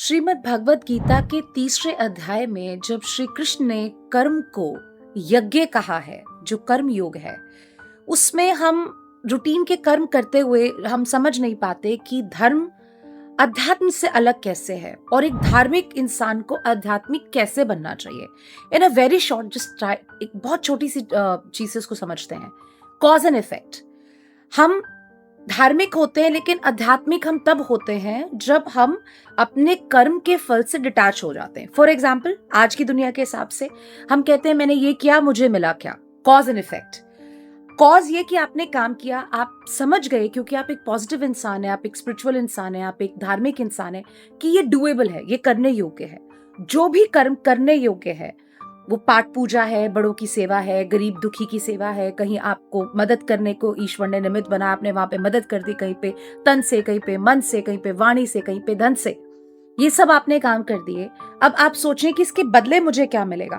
श्रीमद् भगवत गीता के तीसरे अध्याय में जब श्री कृष्ण ने कर्म को यज्ञ कहा है, जो कर्म योग है, उसमें हम रूटीन के कर्म करते हुए हम समझ नहीं पाते कि धर्म अध्यात्म से अलग कैसे है और एक धार्मिक इंसान को आध्यात्मिक कैसे बनना चाहिए। In a very short just try, एक बहुत छोटी सी चीज से उसको समझते हैं। Cause and effect. हम धार्मिक होते हैं लेकिन आध्यात्मिक हम तब होते हैं जब हम अपने कर्म के फल से डिटैच हो जाते हैं। फॉर एग्जाम्पल, आज की दुनिया के हिसाब से हम कहते हैं मैंने ये किया, मुझे मिला क्या। Cause and effect. कॉज ये कि आपने काम किया, आप समझ गए क्योंकि आप एक पॉजिटिव इंसान है, आप एक स्पिरिचुअल इंसान है, आप एक धार्मिक इंसान है कि ये डुएबल है, ये करने योग्य है। जो भी कर्म करने योग्य है, वो पाठ पूजा है, बड़ों की सेवा है, गरीब दुखी की सेवा है, कहीं आपको मदद करने को ईश्वर ने निमित्त बना, आपने वहां पे मदद कर दी, कहीं पे तन से, कहीं पे मन से, कहीं पे वाणी से, कहीं पे धन से, ये सब आपने काम कर दिए। अब आप सोचें कि इसके बदले मुझे क्या मिलेगा।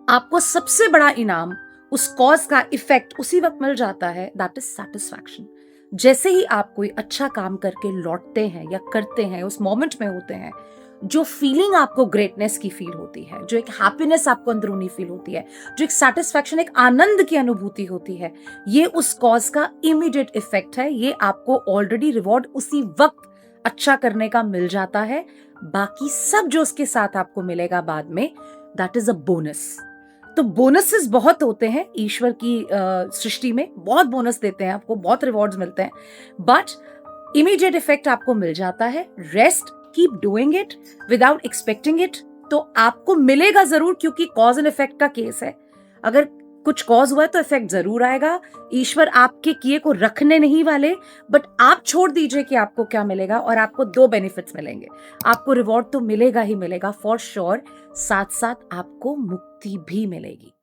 आपको सबसे बड़ा इनाम उस कॉज का इफेक्ट उसी वक्त मिल जाता है, दैट इज सैटिस्फैक्शन। जैसे ही आप कोई अच्छा काम करके लौटते हैं या करते हैं, उस मोमेंट में होते हैं, जो फीलिंग आपको ग्रेटनेस की फील होती है, जो एक हैप्पीनेस आपको अंदरूनी फील होती है, जो एक सैटिस्फैक्शन, एक आनंद की अनुभूति होती है, ये उस कॉज का इमीडिएट इफेक्ट है। ये आपको ऑलरेडी रिवॉर्ड उसी वक्त अच्छा करने का मिल जाता है। बाकी सब जो उसके साथ आपको मिलेगा बाद में, दैट इज अ बोनस। तो बोनसेस बहुत होते हैं ईश्वर की सृष्टि में, बहुत बोनस देते हैं आपको, बहुत रिवॉर्ड्स मिलते हैं, बट इमीडिएट इफेक्ट आपको मिल जाता है। Rest, keep doing it without expecting it, तो आपको मिलेगा जरूर, क्योंकि कॉज एंड इफेक्ट का केस है। अगर कुछ कॉज हुआ है तो इफेक्ट जरूर आएगा। ईश्वर आपके किए को रखने नहीं वाले, बट आप छोड़ दीजिए कि आपको क्या मिलेगा, और आपको दो बेनिफिट्स मिलेंगे। आपको रिवॉर्ड तो मिलेगा ही मिलेगा फॉर श्योर, साथ साथ आपको मुक्ति भी मिलेगी।